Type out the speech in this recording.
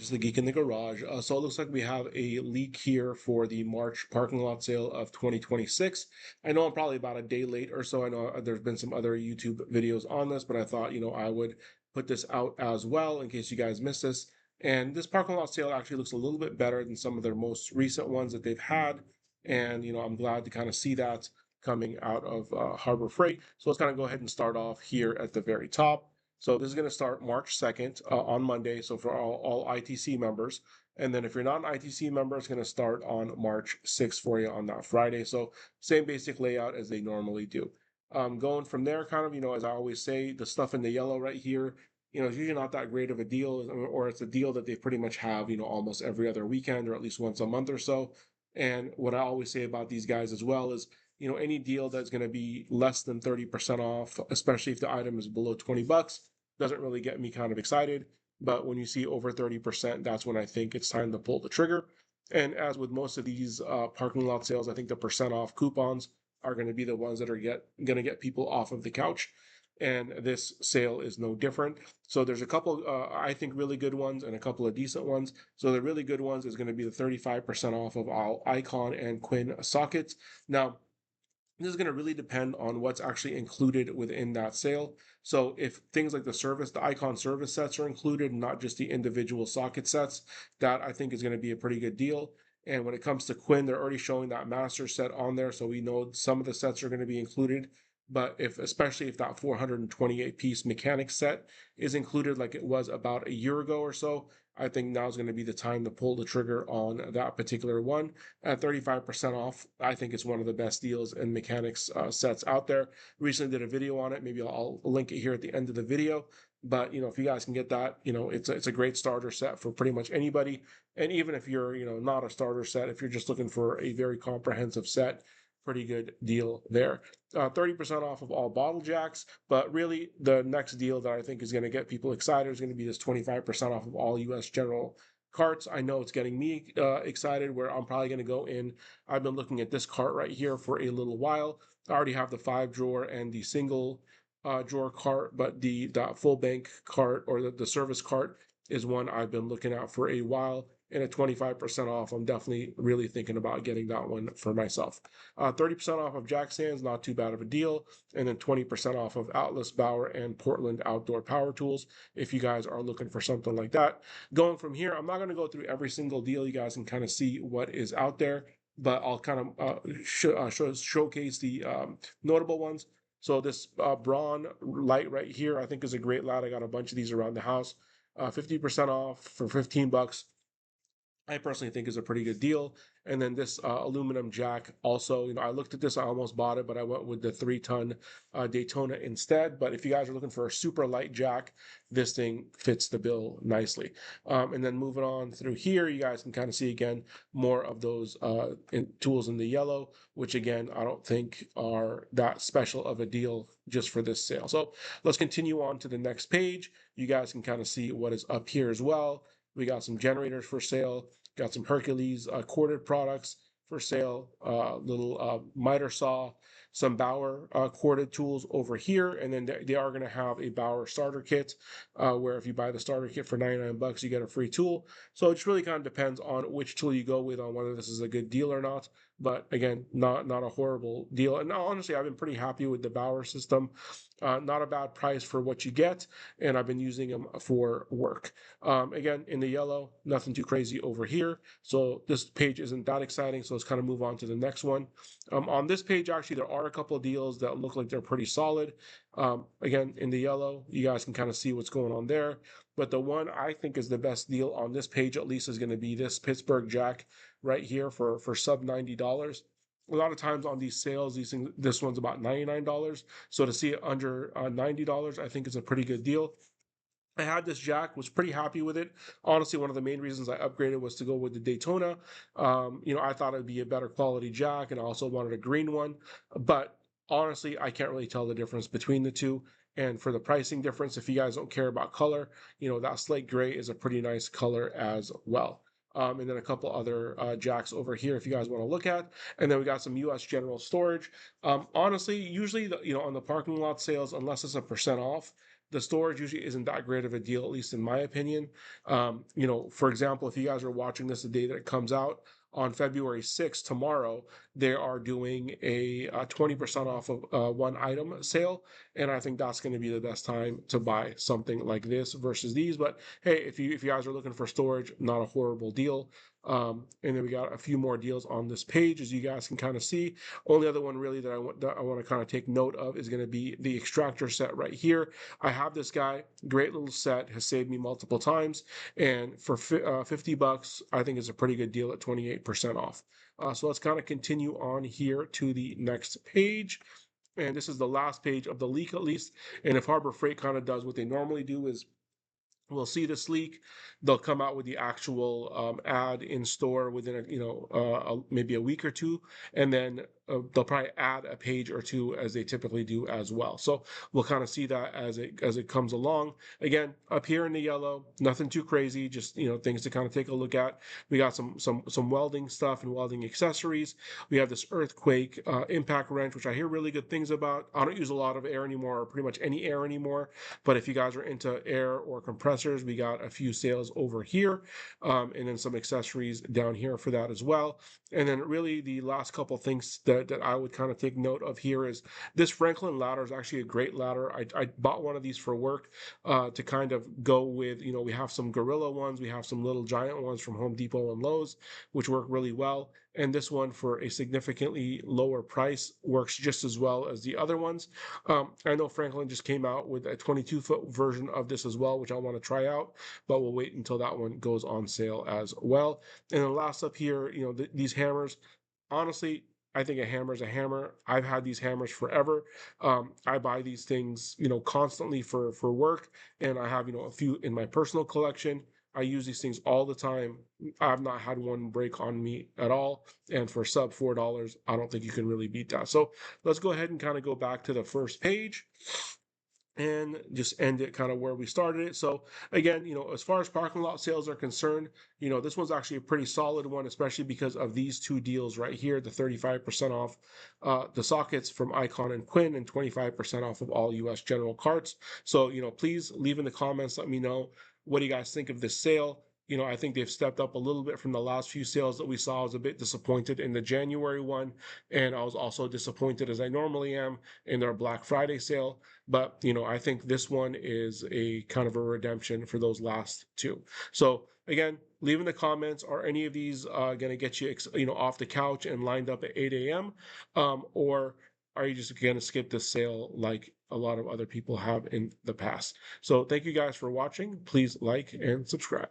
This is the Geek in the Garage. So it looks like we have a leak here for the March parking lot sale of 2026. I know I'm probably about a day late or so. I know there's been some other YouTube videos on this, but I thought, I would put this out as well in case you guys missed this. And this parking lot sale actually looks a little bit better than some of their most recent ones that they've had. And, I'm glad to kind of see that coming out of Harbor Freight. So let's kind of go ahead and start off here at the very top. So this is going to start March 2nd on Monday. So for all ITC members. And then if you're not an ITC member, it's going to start on March 6th for you on that Friday. So same basic layout as they normally do. Going from there, kind of, as I always say, the stuff in the yellow right here, it's usually not that great of a deal, or it's a deal that they pretty much have, almost every other weekend or at least once a month or so. And what I always say about these guys as well is, any deal that's going to be less than 30% off, especially if the item is below 20 bucks, doesn't really get me kind of excited. But when you see over 30%, that's when I think it's time to pull the trigger. And as with most of these parking lot sales, I think the percent off coupons are going to be the ones that are going to get people off of the couch. And this sale is no different. So there's a couple, I think, really good ones and a couple of decent ones. So the really good ones is going to be the 35% off of all Icon and Quinn sockets. Now, this is going to really depend on what's actually included within that sale. So if things like the Icon service sets are included, not just the individual socket sets, that I think is going to be a pretty good deal. And when it comes to Quinn, they're already showing that master set on there, so we know some of the sets are going to be included. But especially if that 428 piece mechanic set is included, like it was about a year ago or so, I think now is going to be the time to pull the trigger on that particular one. At 35% off, I think it's one of the best deals in mechanics sets out there. Recently did a video on it. Maybe I'll link it here at the end of the video. But if you guys can get that, it's a great starter set for pretty much anybody. And even if you're not a starter set, if you're just looking for a very comprehensive set, pretty good deal there. 30% off of all bottle jacks, but really the next deal that I think is going to get people excited is going to be this 25% off of all US General carts. I know it's getting me excited, where I'm probably going to go in. I've been looking at this cart right here for a little while. I already have the 5-drawer and the single drawer cart, but the full bank cart, or the service cart, is one I've been looking at for a while. And at 25% off, I'm definitely really thinking about getting that one for myself. 30% off of jack stands, not too bad of a deal. And then 20% off of Atlas, Bauer, and Portland outdoor power tools, if you guys are looking for something like that. Going from here, I'm not going to go through every single deal. You guys can kind of see what is out there, but I'll kind of showcase the notable ones. So this Braun light right here, I think is a great light. I got a bunch of these around the house. 50% off for 15 bucks. I personally think is a pretty good deal. And then this aluminum jack also, I looked at this, I almost bought it, but I went with the 3-ton Daytona instead. But if you guys are looking for a super light jack, this thing fits the bill nicely. And then moving on through here, you guys can kind of see again more of those tools in the yellow, which again, I don't think are that special of a deal just for this sale. So let's continue on to the next page. You guys can kind of see what is up here as well. We got some generators for sale, got some Hercules corded products for sale, little miter saw, some Bauer corded tools over here, and then they are going to have a Bauer starter kit, where if you buy the starter kit for 99 bucks, you get a free tool. So it just really kind of depends on which tool you go with, on whether this is a good deal or not. But again, not a horrible deal. And honestly, I've been pretty happy with the Bauer system. Not a bad price for what you get, and I've been using them for work. Again, in the yellow, nothing too crazy over here. So this page isn't that exciting, so let's kind of move on to the next one. On this page, actually, there are a couple of deals that look like they're pretty solid. Again, in the yellow, you guys can kind of see what's going on there. But the one I think is the best deal on this page, at least, is going to be this Pittsburgh jack right here for sub $90. A lot of times on these sales, this one's about $99. So to see it under $90, I think is a pretty good deal. I had this jack, was pretty happy with it. Honestly, one of the main reasons I upgraded was to go with the Daytona. I thought it'd be a better quality jack, and I also wanted a green one. But honestly, I can't really tell the difference between the two. And for the pricing difference, if you guys don't care about color, that slate gray is a pretty nice color as well. And then a couple other jacks over here if you guys want to look at. And then we got some US General storage. Honestly, usually on the parking lot sales, unless it's a percent off, the storage usually isn't that great of a deal, at least in my opinion. You know, for example, if you guys are watching this the day that it comes out, on February 6th, tomorrow, they are doing a 20% off of one item sale. And I think that's going to be the best time to buy something like this versus these. But hey, if you guys are looking for storage, not a horrible deal. And then we got a few more deals on this page, as you guys can kind of see. Only other one really that I want to kind of take note of is going to be the extractor set right here. I have this guy, great little set, has saved me multiple times, and for 50 bucks, I think it's a pretty good deal at 28% off. So let's kind of continue on here to the next page. And this is the last page of the leak, at least. And if Harbor Freight kind of does what they normally do, is we'll see this leak. They'll come out with the actual ad in store within maybe a week or two, and then they'll probably add a page or two as they typically do as well. So we'll kind of see that as it comes along. Again, up here in the yellow, nothing too crazy, just things to kind of take a look at. We got some welding stuff and welding accessories. We have this earthquake impact wrench, which I hear really good things about. I don't use a lot of air anymore, or pretty much any air anymore, but if you guys are into air or compressors, we got a few sales over here, and then some accessories down here for that as well. And then really the last couple things that I would kind of take note of here is this Franklin ladder is actually a great ladder. I bought one of these for work to kind of go with, we have some Gorilla ones, we have some little giant ones from Home Depot and Lowe's, which work really well. And this one, for a significantly lower price, works just as well as the other ones. I know Franklin just came out with a 22-foot version of this as well, which I want to try out, but we'll wait until that one goes on sale as well. And then last up here, these hammers, honestly, I think a hammer is a hammer. I've had these hammers forever. I buy these things, constantly for work, and I have, a few in my personal collection. I use these things all the time. I've not had one break on me at all. And for sub $4, I don't think you can really beat that. So let's go ahead and kind of go back to the first page and just end it kind of where we started it. So again, as far as parking lot sales are concerned, this one's actually a pretty solid one, especially because of these two deals right here, the 35% off the sockets from Icon and Quinn, and 25% off of all US general carts. So, please leave in the comments, let me know, what do you guys think of this sale? I think they've stepped up a little bit from the last few sales that we saw. I was a bit disappointed in the January one, and I was also disappointed, as I normally am, in their Black Friday sale. But, I think this one is a kind of a redemption for those last two. So again, leave in the comments, are any of these going to get you, off the couch and lined up at 8 a.m.? Or are you just going to skip this sale like a lot of other people have in the past? So thank you guys for watching. Please like and subscribe.